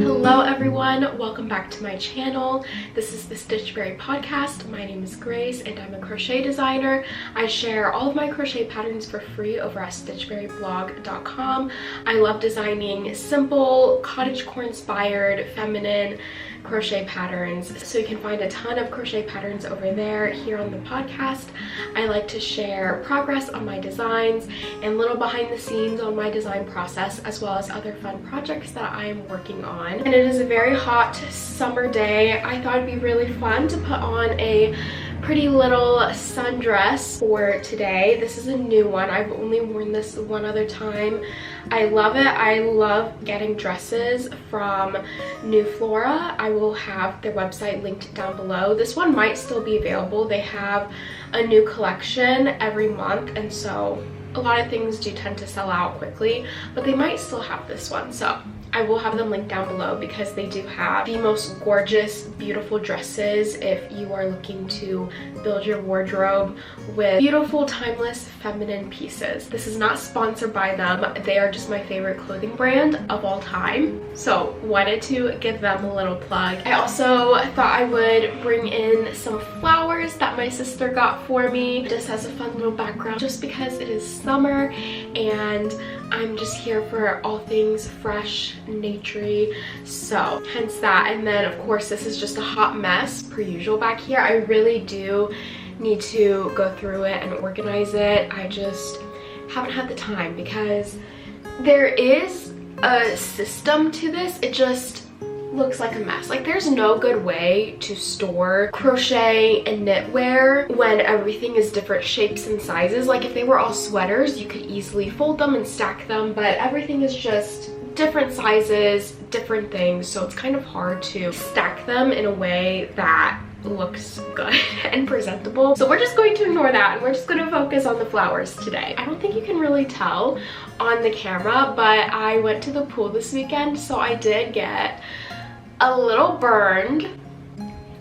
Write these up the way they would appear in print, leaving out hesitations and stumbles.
Hello everyone, welcome back to my channel. This is the Stitchberry podcast. My name is Grace and I'm a crochet designer. I share all of my crochet patterns for free over at stitchberryblog.com. I love designing simple, cottagecore inspired, feminine crochet patterns, so you can find a ton of crochet patterns over there. Here on the podcast, I like to share progress on my designs and little behind the scenes on my design process, as well as other fun projects that I am working on. And it is a very hot summer day. I thought it'd be really fun to put on a pretty little sundress for today. This is a new one. I've only worn this one other time. I love it. I love getting dresses from New Flora. I will have their website linked down below. This one might still be available. They have a new collection every month, and so a lot of things do tend to sell out quickly, but they might still have this one. So I will have them linked down below because they do have the most gorgeous, beautiful dresses if you are looking to build your wardrobe with beautiful, timeless, feminine pieces. This is not sponsored by them. They are just my favorite clothing brand of all time. So wanted to give them a little plug. I also thought I would bring in some flowers that my sister got for me, just as a fun little background, just because it is summer and I'm just here for all things fresh, naturey, so hence that. And then of course this is just a hot mess per usual back here. I really do need to go through it and organize it. I just haven't had the time because there is a system to this. It just looks like a mess. Like, there's no good way to store crochet and knitwear when everything is different shapes and sizes. Like, if they were all sweaters, you could easily fold them and stack them, but everything is just different sizes, different things, so it's kind of hard to stack them in a way that looks good and presentable. So we're just going to ignore that and we're just going to focus on the flowers today. I don't think you can really tell on the camera, but I went to the pool this weekend, so I did get a little burned.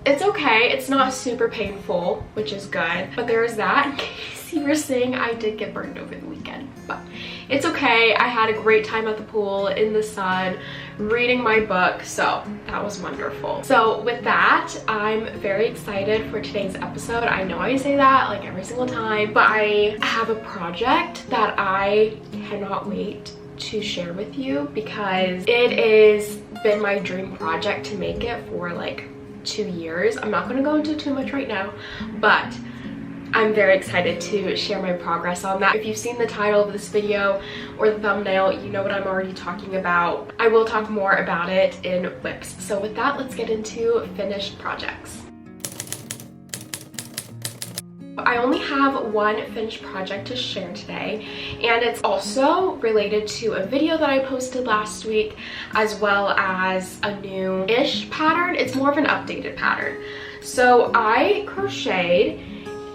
It's okay, it's not super painful, which is good, but there is that, in case you were saying I did get burned over the weekend. But it's okay. I had a great time at the pool in the sun reading my book, so that was wonderful. So with that, I'm very excited for today's episode. I know I say that like every single time, but I have a project that I cannot wait to share with you because it has been my dream project to make it for like 2 years. I'm not going to go into too much right now, but I'm very excited to share my progress on that. If you've seen the title of this video or the thumbnail, you know what I'm already talking about. I will talk more about it in whips. So with that, let's get into finished projects. I only have one finished project to share today, and it's also related to a video that I posted last week, as well as a new-ish pattern. It's more of an updated pattern. So I crocheted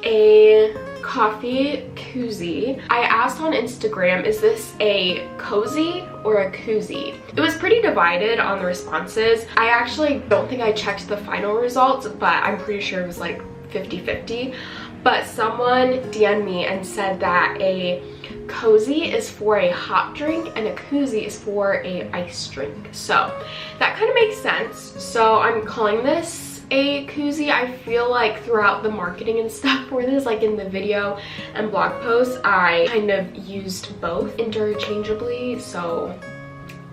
a coffee koozie. I asked on Instagram, is this a cozy or a koozie? It was pretty divided on the responses. I actually don't think I checked the final results, but I'm pretty sure it was like 50-50. But someone DM'd me and said that a cozy is for a hot drink and a koozie is for a ice drink. So that kind of makes sense. So I'm calling this a koozie. I feel like throughout the marketing and stuff for this, like in the video and blog posts, I kind of used both interchangeably, so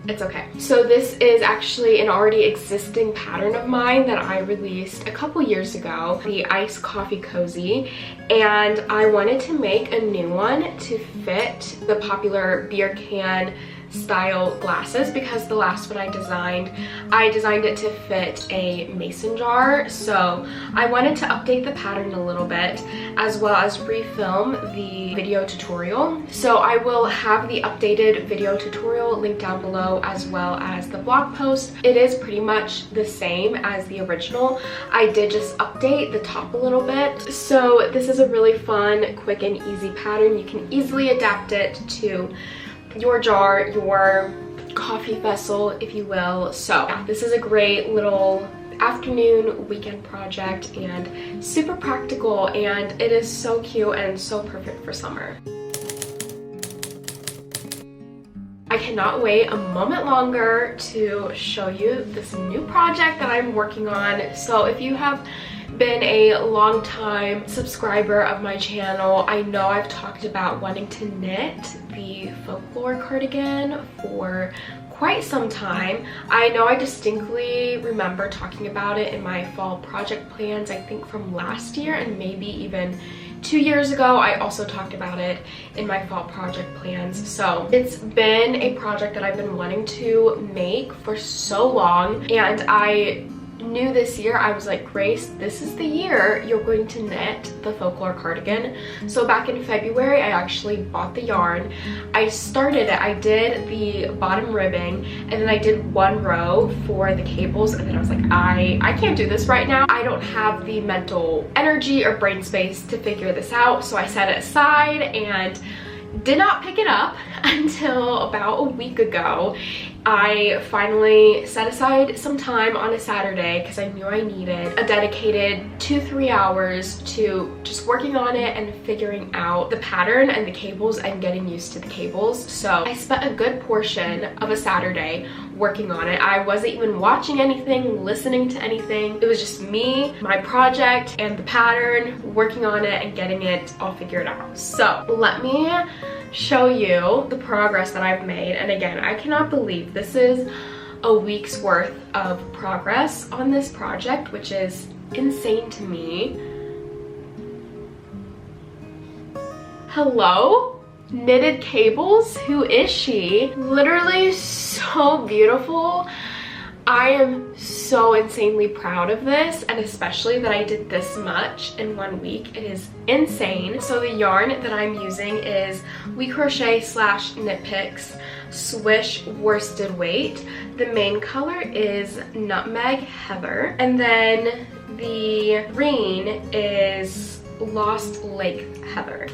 it's okay. So this is actually an already existing pattern of mine that I released a couple years ago, the iced coffee cozy, and I wanted to make a new one to fit the popular beer can style glasses because the last one I designed it to fit a mason jar. So I wanted to update the pattern a little bit, as well as refilm the video tutorial. So I will have the updated video tutorial linked down below, as well as the blog post. It is pretty much the same as the original. I did just update the top a little bit. So this is a really fun, quick and easy pattern. You can easily adapt it to your jar, your coffee vessel, if you will. So yeah, this is a great little afternoon weekend project and super practical, and it is so cute and so perfect for summer. I I cannot wait a moment longer to show you this new project that I'm working on. So if you have been a long time subscriber of my channel, I know I've talked about wanting to knit the folklore cardigan for quite some time. I know I distinctly remember talking about it in my fall project plans, I think from last year, and maybe even 2 years ago. I also talked about it in my fall project plans. So it's been a project that I've been wanting to make for so long, and I knew this year, I was like, Grace, this is the year you're going to knit the folklore cardigan. So back in February, I actually bought the yarn. I started it, I did the bottom ribbing, and then I did one row for the cables, and then I was like, I can't do this right now. I don't have the mental energy or brain space to figure this out. So I set it aside and did not pick it up until about a week ago. I finally set aside some time on a Saturday because I knew I needed a dedicated 2-3 hours to just working on it and figuring out the pattern and the cables and getting used to the cables. So I spent a good portion of a Saturday working on it. I wasn't even watching anything, listening to anything. It was just me, my project, and the pattern, working on it and getting it all figured out. So let me show you the progress that I've made. And again, I cannot believe this is a week's worth of progress on this project, which is insane to me. Hello? Knitted cables? Who is she? Literally so beautiful. I am so insanely proud of this, and especially that I did this much in 1 week. It is insane. So the yarn that I'm using is We Crochet / Knit Picks Swish worsted weight. The main color is Nutmeg Heather, and then the green is Lost Lake Heather.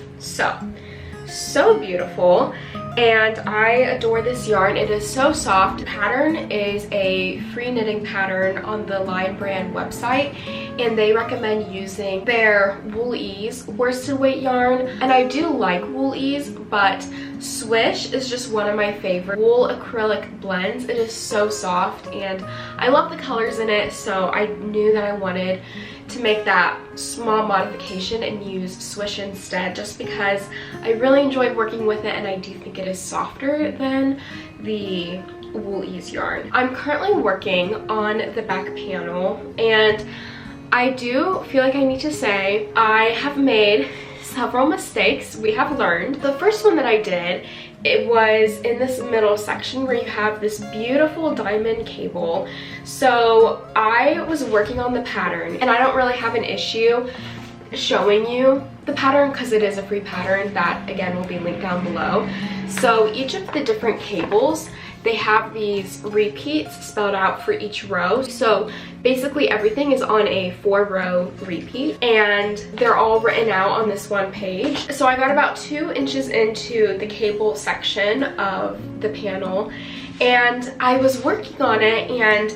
So beautiful, and I adore this yarn. It is so soft. The pattern is a free knitting pattern on the Lion brand website, and they recommend using their Wool Ease worsted weight yarn, and I do like Wool Ease, but Swish is just one of my favorite wool acrylic blends. It is so soft, and I love the colors in it, so I knew that I wanted to make that small modification and use Swish instead, just because I really enjoyed working with it, and I do think it is softer than the Wool Ease yarn. I'm currently working on the back panel, and I do feel like I need to say I have made several mistakes. We have learned. The first one that I did, it was in this middle section where you have this beautiful diamond cable. So I was working on the pattern, and I don't really have an issue showing you the pattern because it is a free pattern that again will be linked down below. So each of the different cables, they have these repeats spelled out for each row. So basically everything is on a 4-row repeat, and they're all written out on this one page. So I got about 2 inches into the cable section of the panel, and I was working on it, and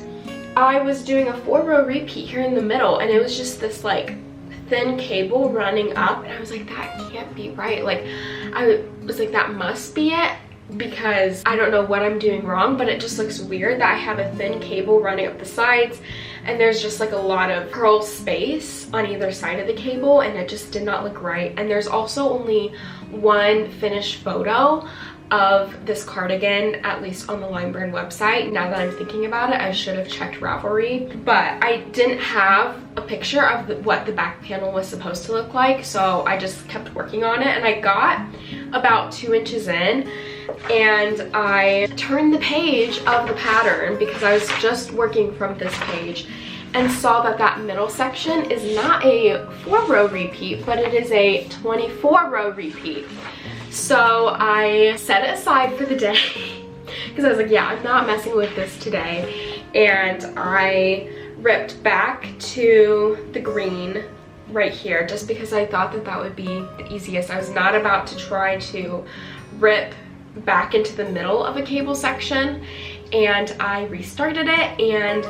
I was doing a 4-row repeat here in the middle, and it was just this like thin cable running up, and I was like, that can't be right. Like I was like, that must be it, because I don't know what I'm doing wrong, but it just looks weird that I have a thin cable running up the sides, and there's just like a lot of purl space on either side of the cable, and it just did not look right. And there's also only one finished photo of this cardigan, at least on the Lion brand website. Now that I'm thinking about it, I should have checked Ravelry, but I didn't have a picture of what the back panel was supposed to look like, so I just kept working on it, and I got about 2 inches in, and I turned the page of the pattern because I was just working from this page, and saw that that middle section is not a 4-row repeat, but it is a 24-row repeat. So I set it aside for the day because I was like, yeah, I'm not messing with this today. And I ripped back to the green right here just because I thought that that would be the easiest. I was not about to try to rip back into the middle of a cable section, and I restarted it, and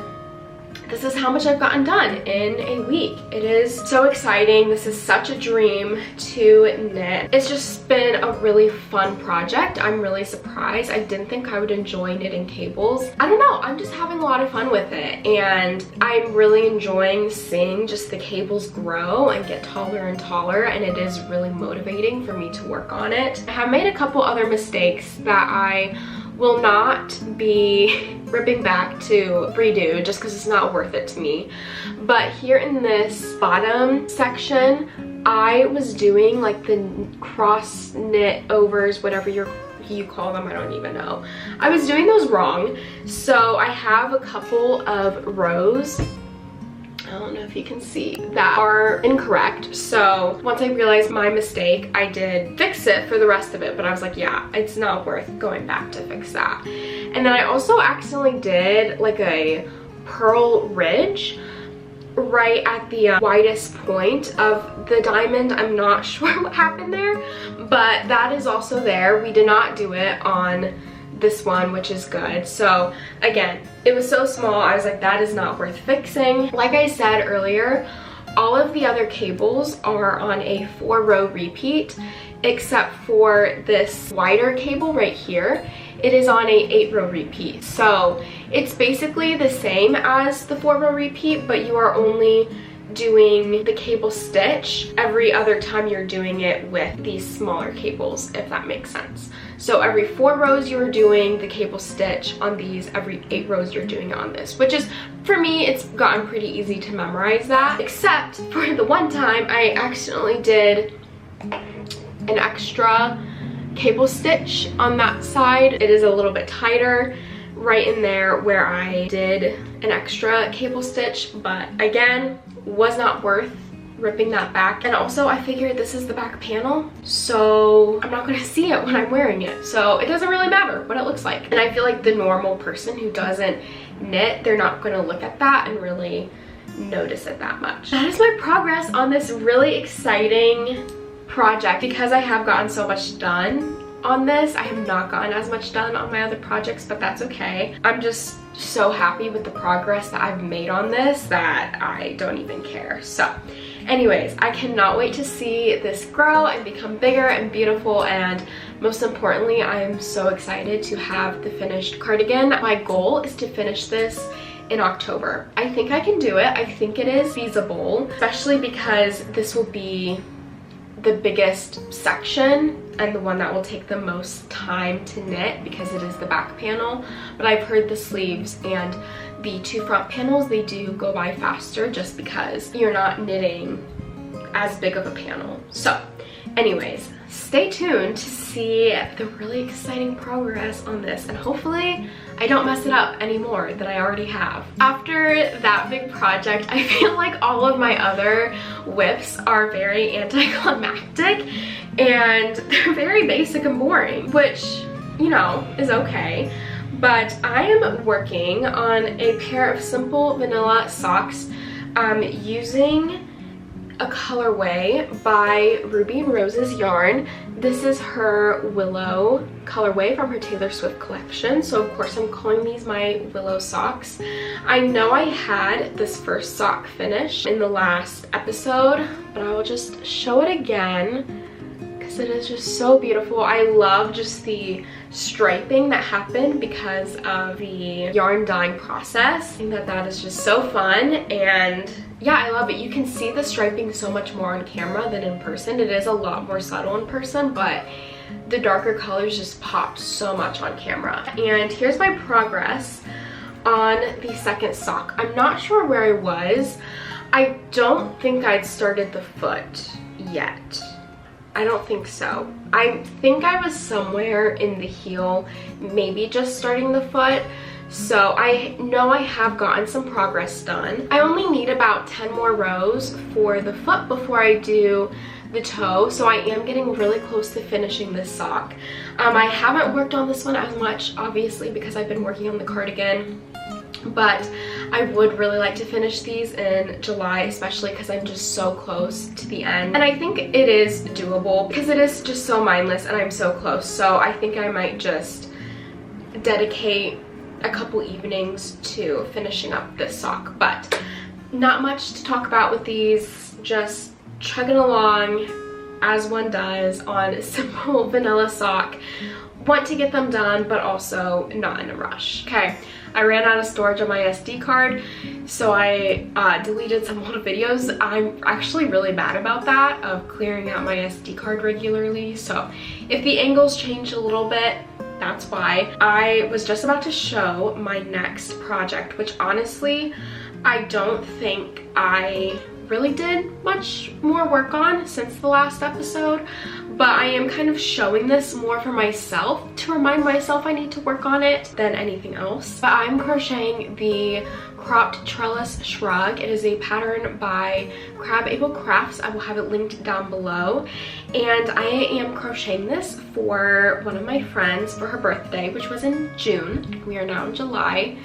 this is how much I've gotten done in a week. It is so exciting. This is such a dream to knit. It's just been a really fun project. I'm really surprised. I didn't think I would enjoy knitting cables. I don't know, I'm just having a lot of fun with it, and I'm really enjoying seeing just the cables grow and get taller and taller, and it is really motivating for me to work on it. I have made a couple other mistakes that I will not be ripping back to redo just because it's not worth it to me. But here in this bottom section, I was doing like the cross knit overs, whatever you call them, I don't even know. I was doing those wrong. So I have a couple of rows, I don't know if you can see, that are incorrect. So once I realized my mistake, I did fix it for the rest of it, but I was like, yeah, it's not worth going back to fix that. And then I also accidentally did like a purl ridge right at the widest point of the diamond. I'm not sure what happened there, but that is also there. We did not do it on this one, which is good. So again, it was so small, I was like, that is not worth fixing. Like I said earlier, all of the other cables are on a 4-row repeat, except for this wider cable right here. It is on a 8-row repeat. So it's basically the same as the 4-row repeat, but you are only doing the cable stitch every other time you're doing it with these smaller cables, if that makes sense. So every 4 rows you're doing the cable stitch on these, every 8 rows you're doing it on this, which is, for me, it's gotten pretty easy to memorize that, except for the one time I accidentally did an extra cable stitch on that side. It is a little bit tighter right in there where I did an extra cable stitch, but again, was not worth ripping that back. And also I figured this is the back panel, so I'm not gonna see it when I'm wearing it, so it doesn't really matter what it looks like. And I feel like the normal person who doesn't knit, they're not gonna look at that and really notice it that much. That is my progress on this really exciting project. Because I have gotten so much done on this, I have not gotten as much done on my other projects, but that's okay. I'm just so happy with the progress that I've made on this that I don't even care. So anyways, I cannot wait to see this grow and become bigger and beautiful, and most importantly, I am so excited to have the finished cardigan. My goal is to finish this in October. I think I can do it. I think it is feasible, especially because this will be the biggest section and the one that will take the most time to knit because it is the back panel. But I've heard the sleeves and the 2 front panels, they do go by faster just because you're not knitting as big of a panel. So anyways, stay tuned to see the really exciting progress on this, and hopefully I don't mess it up anymore than I already have. After that big project, I feel like all of my other whips are very anticlimactic and they're very basic and boring, which, you know, is okay. But I am working on a pair of simple vanilla socks using a colorway by Ruby and Rose's yarn. This is her Willow colorway from her Taylor Swift collection, so of course I'm calling these my Willow socks. I know I had this first sock finished in the last episode, but I will just show it again because it is just so beautiful. I love just the striping that happened because of the yarn dyeing process. I think that that is just so fun, and yeah, I love it. You can see the striping so much more on camera than in person. It is a lot more subtle in person, but the darker colors just pop so much on camera. And here's my progress on the second sock. I'm not sure where I was. I don't think I'd started the foot yet. I don't think so. I think I was somewhere in the heel, maybe just starting the foot. So I know I have gotten some progress done. I only need about 10 more rows for the foot before I do the toe, so I am getting really close to finishing this sock. I haven't worked on this one as much, obviously, because I've been working on the cardigan, but I would really like to finish these in July, especially because I'm just so close to the end. And I think it is doable because it is just so mindless and I'm so close. So I think I might just dedicate a couple evenings to finishing up this sock. But not much to talk about with these, just chugging along as one does on a simple vanilla sock. Want to get them done, but also not in a rush. Okay, I ran out of storage on my SD card, so I deleted some old videos. I'm actually really bad about that, of clearing out my SD card regularly. So if the angles change a little bit, that's why. I was just about to show my next project, which honestly, I don't think I really did much more work on since the last episode, but I am kind of showing this more for myself to remind myself I need to work on it than anything else. But I'm crocheting the cropped trellis shrug. It is a pattern by Crab Able Crafts. I will have it linked down below, and I am crocheting this for one of my friends for her birthday, which was in June. We are now in July.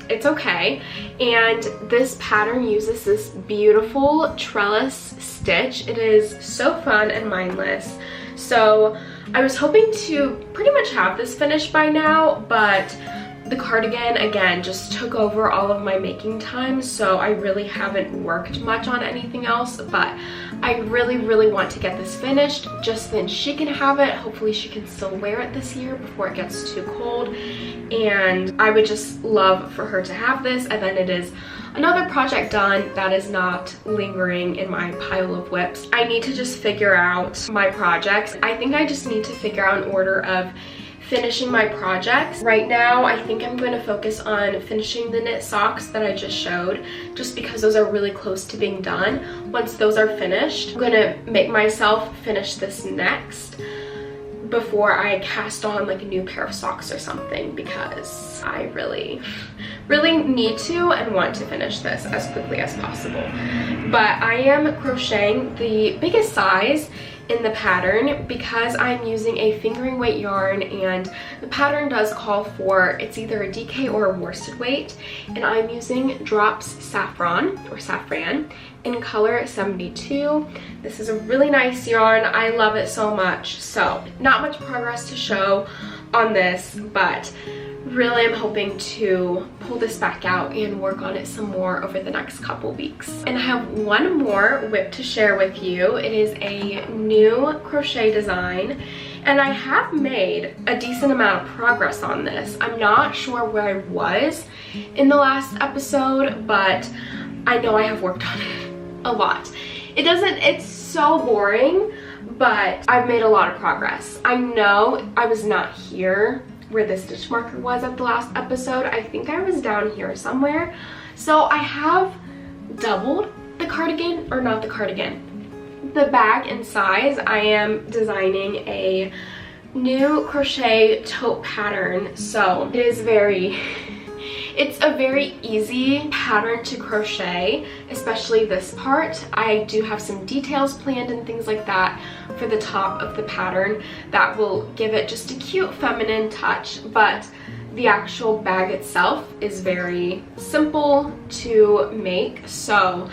It's okay. And this pattern uses this beautiful trellis stitch. It is so fun and mindless. So I was hoping to pretty much have this finished by now, but the cardigan again just took over all of my making time, so I really haven't worked much on anything else. But I really want to get this finished, just then she can have it. Hopefully she can still wear it this year before it gets too cold, and I would just love for her to have this, and then it is another project done that is not lingering in my pile of whips. I need to just figure out my projects. I think I just need to figure out an order of finishing my projects. Right now, I think I'm going to focus on finishing the knit socks that I just showed, just because those are really close to being done. Once those are finished, I'm going to make myself finish this next before I cast on like a new pair of socks or something, because I really need to and want to finish this as quickly as possible. But I am crocheting the biggest size in the pattern because I'm using a fingering weight yarn, and the pattern does call for, it's either a DK or a worsted weight, and I'm using Drops Saffron or Saffran in color 72. This is a really nice yarn. I love it so much. So not much progress to show on this, but really I'm hoping to pull this back out and work on it some more over the next couple weeks. And I have one more whip to share with you. It is a new crochet design, and I have made a decent amount of progress on this. I'm not sure where I was in the last episode, but I know I have worked on it a lot. It's so boring, but I've made a lot of progress. I know I was not here where the stitch marker was at the last episode. I think I was down here somewhere. So I have doubled the cardigan, or not the cardigan, the bag in size. I am designing a new crochet tote pattern. So it is it's a very easy pattern to crochet, especially this part. I do have some details planned and things like that for the top of the pattern that will give it just a cute feminine touch, but the actual bag itself is very simple to make. So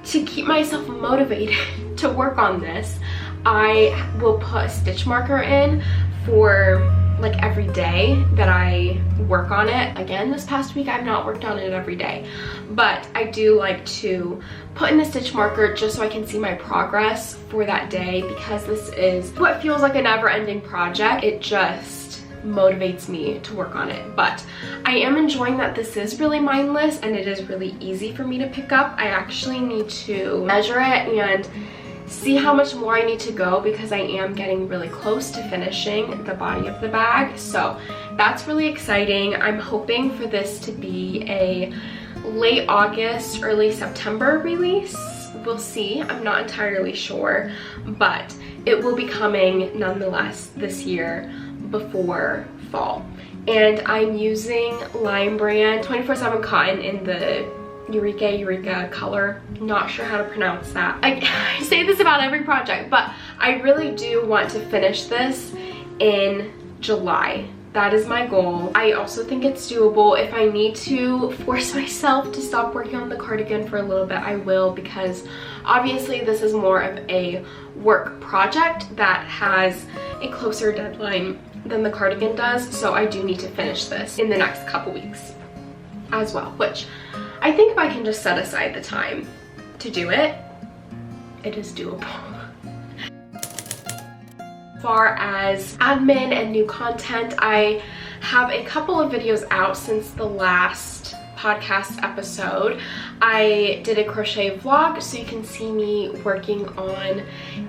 to keep myself motivated to work on this, I will put a stitch marker in for like every day that I work on it. Again, this past week I've not worked on it every day, but I do like to put in the stitch marker just so I can see my progress for that day, because this is what feels like a never-ending project. It just motivates me to work on it. But I am enjoying that this is really mindless and it is really easy for me to pick up. I actually need to measure it and see how much more I need to go, because I am getting really close to finishing the body of the bag. So that's really exciting. I'm hoping for this to be a late August, early September release. We'll see. I'm not entirely sure, but it will be coming nonetheless this year before fall. And I'm using Lime Brand 24/7 cotton in the Eureka color. Not sure how to pronounce that. I say this about every project, but I really do want to finish this in July. That is my goal. I also think it's doable. If I need to force myself to stop working on the cardigan for a little bit, I will, because obviously this is more of a work project that has a closer deadline than the cardigan does, so I do need to finish this in the next couple weeks as well, which I think if I can just set aside the time to do it, it is doable. As far as admin and new content, I have a couple of videos out since the last podcast episode. I did a crochet vlog, so you can see me working on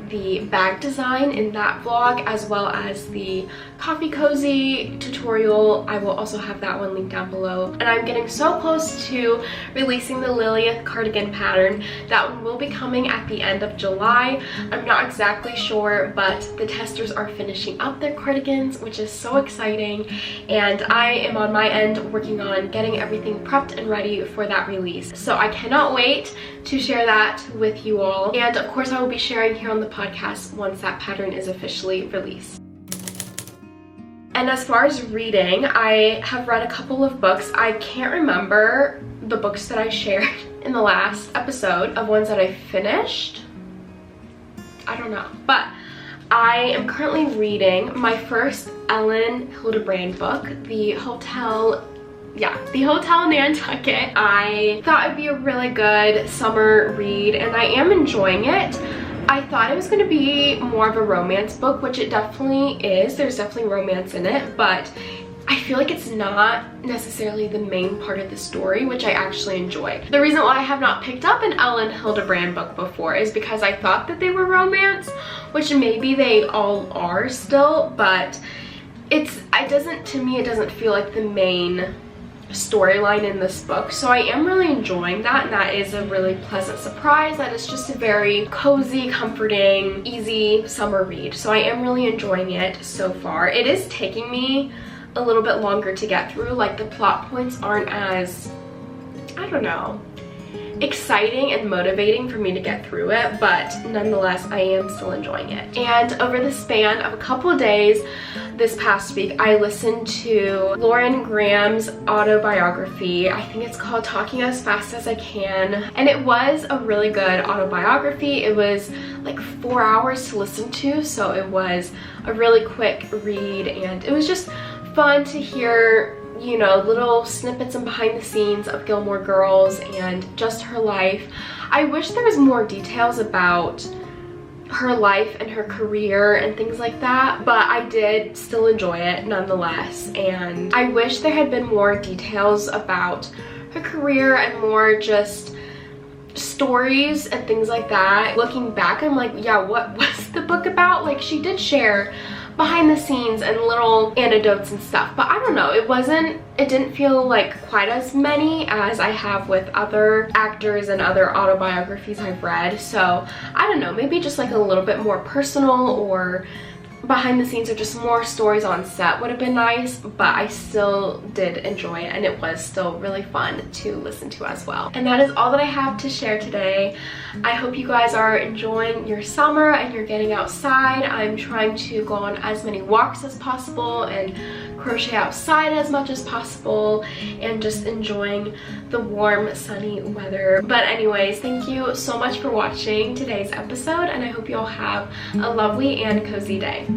the bag design in that vlog, as well as the coffee cozy tutorial. I will also have that one linked down below. And I'm getting so close to releasing the Lilith cardigan pattern. That one will be coming at the end of July. I'm not exactly sure, but the testers are finishing up their cardigans, which is so exciting. And I am on my end working on getting everything prepped and ready for that release. So I cannot wait to share that with you all. And of course I will be sharing here on the podcast once that pattern is officially released. And as far as reading, I have read a couple of books. I can't remember the books that I shared in the last episode of ones that I finished. I don't know, but I am currently reading my first Ellen Hildebrand book, The Hotel Nantucket. I thought it'd be a really good summer read, and I am enjoying it. I thought it was going to be more of a romance book, which it definitely is. There's definitely romance in it, but I feel like it's not necessarily the main part of the story, which I actually enjoy. The reason why I have not picked up an Ellen Hildebrand book before is because I thought that they were romance, which maybe they all are still, but to me it doesn't feel like the main storyline in this book. So I am really enjoying that, and that is a really pleasant surprise that it's just a very cozy, comforting, easy summer read. So I am really enjoying it so far. It is taking me a little bit longer to get through. Like, the plot points aren't as, I don't know, exciting and motivating for me to get through it, but nonetheless I am still enjoying it. And over the span of a couple of days this past week, I listened to Lauren Graham's autobiography. I think it's called Talking as Fast as I Can, and it was a really good autobiography. It was like 4 hours to listen to, so it was a really quick read, and it was just fun to hear, you know, little snippets and behind the scenes of Gilmore Girls and just her life. I wish there was more details about her life and her career and things like that, but I did still enjoy it nonetheless. And I wish there had been more details about her career and more just stories and things like that. Looking back, I'm like, yeah, what was the book about? Like, she did share behind the scenes and little anecdotes and stuff, but I don't know, it didn't feel like quite as many as I have with other actors and other autobiographies I've read. So I don't know, maybe just like a little bit more personal or behind the scenes or just more stories on set would have been nice, but I still did enjoy it, and it was still really fun to listen to as well. And that is all that I have to share today. I hope you guys are enjoying your summer and you're getting outside. I'm trying to go on as many walks as possible and crochet outside as much as possible and just enjoying the warm, sunny weather. But anyways, thank you so much for watching today's episode, and I hope you all have a lovely and cozy day.